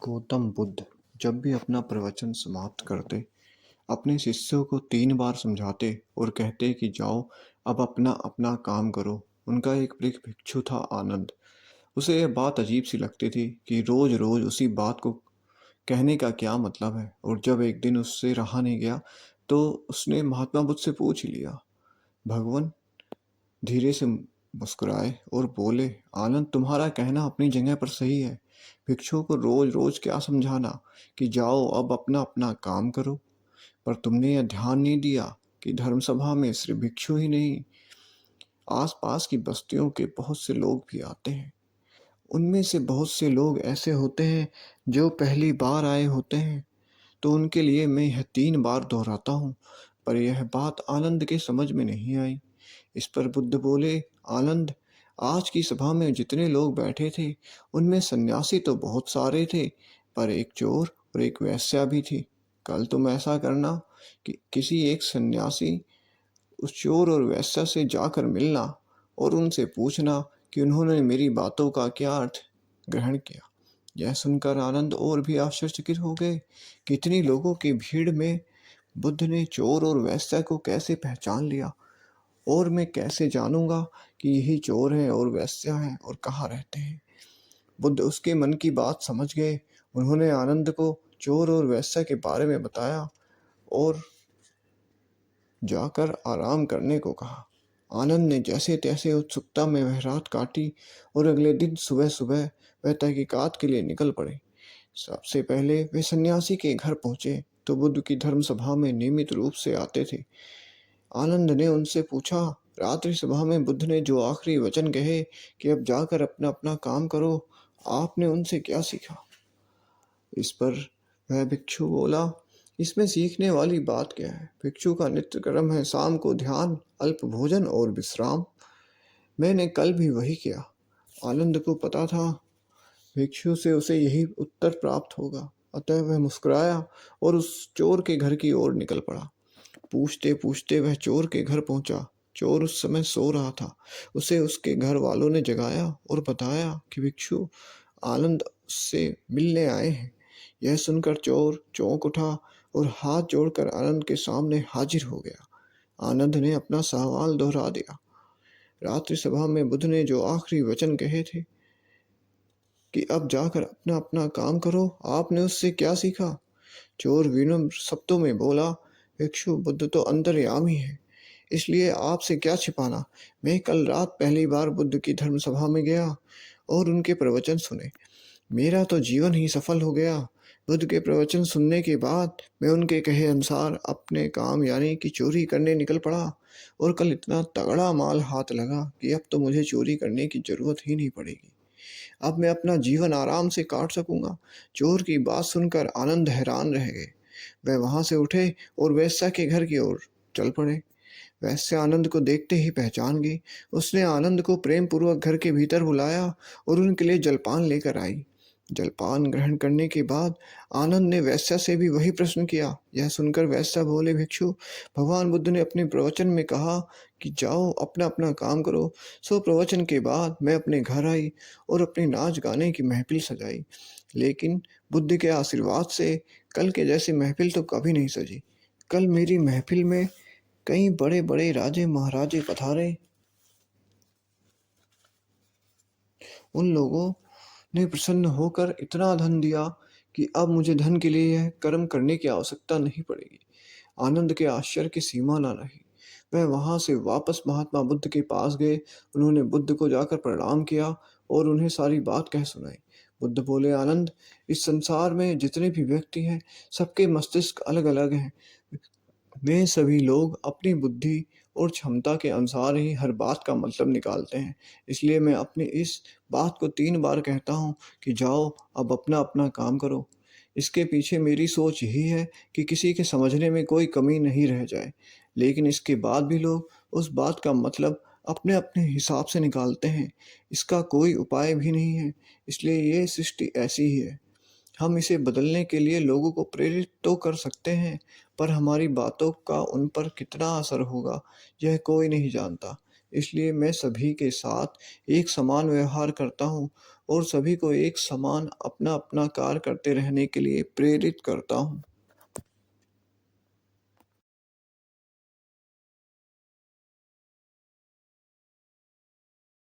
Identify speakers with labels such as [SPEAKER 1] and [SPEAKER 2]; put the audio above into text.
[SPEAKER 1] गौतम बुद्ध जब भी अपना प्रवचन समाप्त करते, अपने शिष्यों को 3 बार समझाते और कहते कि जाओ अब अपना अपना काम करो। उनका एक भिक्षु था आनंद। उसे यह बात अजीब सी लगती थी कि रोज रोज उसी बात को कहने का क्या मतलब है। और जब एक दिन उससे रहा नहीं गया तो उसने महात्मा बुद्ध से पूछ ही लिया। भगवान धीरे से मुस्कुराए और बोले, आनंद, तुम्हारा कहना अपनी जगह पर सही है। भिक्षुओं को रोज रोज क्या समझाना कि जाओ अब अपना अपना काम करो। पर तुमने यह ध्यान नहीं दिया कि धर्म सभा में सिर्फ भिक्षु ही नहीं, आसपास की बस्तियों के बहुत से लोग भी आते हैं। उनमें से बहुत से लोग ऐसे होते हैं जो पहली बार आए होते हैं। तो उनके लिए मैं यह 3 बार दोहराता हूँ। पर यह बात आनंद के समझ में नहीं आई। इस पर बुद्ध बोले, आनंद, आज की सभा में जितने लोग बैठे थे उनमें सन्यासी तो बहुत सारे थे, पर एक चोर और एक वेश्या भी थी। कल तुम ऐसा करना कि किसी एक सन्यासी, उस चोर और वेश्या से जाकर मिलना और उनसे पूछना कि उन्होंने मेरी बातों का क्या अर्थ ग्रहण किया। यह सुनकर आनंद और भी आश्चर्यचकित हो गए कि इतनी लोगों की भीड़ में बुद्ध ने चोर और वेश्या को कैसे पहचान लिया। और मैं कैसे जानूंगा कि यही चोर है और वेश्या है और कहाँ रहते हैं। बुद्ध उसके मन की बात समझ गए। उन्होंने आनंद को चोर और वेश्या के बारे में बताया और जाकर आराम करने को कहा। आनंद ने जैसे तैसे उत्सुकता में वह रात काटी और अगले दिन सुबह सुबह वह तहकीकात के लिए निकल पड़े। सबसे पहले वे सन्यासी के घर पहुंचे तो बुद्ध की धर्म सभा में नियमित रूप से आते थे। आनंद ने उनसे पूछा, रात्रि सभा में बुद्ध ने जो आखिरी वचन कहे कि अब जाकर अपना अपना काम करो, आपने उनसे क्या सीखा। इस पर वह भिक्षु बोला, इसमें सीखने वाली बात क्या है। भिक्षु का नित्य कर्म है शाम को ध्यान, अल्प भोजन और विश्राम। मैंने कल भी वही किया। आनंद को पता था भिक्षु से उसे यही उत्तर प्राप्त होगा, अतः वह मुस्कुराया और उस चोर के घर की ओर निकल पड़ा। पूछते पूछते वह चोर के घर पहुंचा। चोर उस समय सो रहा था। उसे उसके घर वालों ने जगाया और बताया कि भिक्षु आनंद उससे मिलने आए हैं। यह सुनकर चोर चौंक उठा और हाथ जोड़कर आनंद के सामने हाजिर हो गया। आनंद ने अपना सवाल दोहरा दिया। रात्रि सभा में बुद्ध ने जो आखिरी वचन कहे थे कि अब जाकर अपना अपना काम करो, आपने उससे क्या सीखा। चोर विनम्र शब्दों में बोला, भिक्षु, बुद्ध तो अंतर्यामी है, इसलिए आपसे क्या छिपाना। मैं कल रात पहली बार बुद्ध की धर्म सभा में गया और उनके प्रवचन सुने। मेरा तो जीवन ही सफल हो गया। बुद्ध के प्रवचन सुनने के बाद मैं उनके कहे अनुसार अपने काम यानी कि चोरी करने निकल पड़ा और कल इतना तगड़ा माल हाथ लगा कि अब तो मुझे चोरी करने की जरूरत ही नहीं पड़ेगी। अब मैं अपना जीवन आराम से काट सकूंगा। चोर की बात सुनकर आनंद हैरान रह गए। वह वहां से उठे और वेश्या के घर की ओर चल पड़े। वैश्या आनंद को देखते ही पहचान गई। उसने आनंद को प्रेम पूर्वक घर के भीतर बुलाया और उनके लिए जलपान लेकर आई। जलपान ग्रहण करने के बाद आनंद ने वैश्या से भी वही प्रश्न किया। यह सुनकर वैश्या बोले, भिक्षु, भगवान बुद्ध ने अपने प्रवचन में कहा कि जाओ अपना अपना काम करो। सो प्रवचन के बाद मैं अपने घर आई और अपने नाच गाने की महफिल सजाई। लेकिन बुद्ध के आशीर्वाद से कल के जैसी महफिल तो कभी नहीं सजी। कल मेरी महफिल में कई बड़े बड़े राजे महाराजे पधारे। उन लोगों ने प्रसन्न होकर इतना धन दिया कि अब मुझे धन के लिए यह कर्म करने की आवश्यकता नहीं पड़ेगी। आनंद के आश्चर्य की सीमा न रही। वह वहां से वापस महात्मा बुद्ध के पास गए। उन्होंने बुद्ध को जाकर प्रणाम किया और उन्हें सारी बात कह सुनाई। बुद्ध बोले, आनंद, इस संसार में जितने भी व्यक्ति हैं सबके मस्तिष्क अलग अलग हैं। वे सभी लोग अपनी बुद्धि और क्षमता के अनुसार ही हर बात का मतलब निकालते हैं। इसलिए मैं अपनी इस बात को 3 बार कहता हूँ कि जाओ अब अपना अपना काम करो। इसके पीछे मेरी सोच यही है कि किसी के समझने में कोई कमी नहीं रह जाए। लेकिन इसके बाद भी लोग उस बात का मतलब अपने अपने हिसाब से निकालते हैं। इसका कोई उपाय भी नहीं है। इसलिए ये सृष्टि ऐसी ही है। हम इसे बदलने के लिए लोगों को प्रेरित तो कर सकते हैं, पर हमारी बातों का उन पर कितना असर होगा यह कोई नहीं जानता। इसलिए मैं सभी के साथ एक समान व्यवहार करता हूँ और सभी को एक समान अपना-अपना कार्य करते रहने के लिए प्रेरित करता हूँ।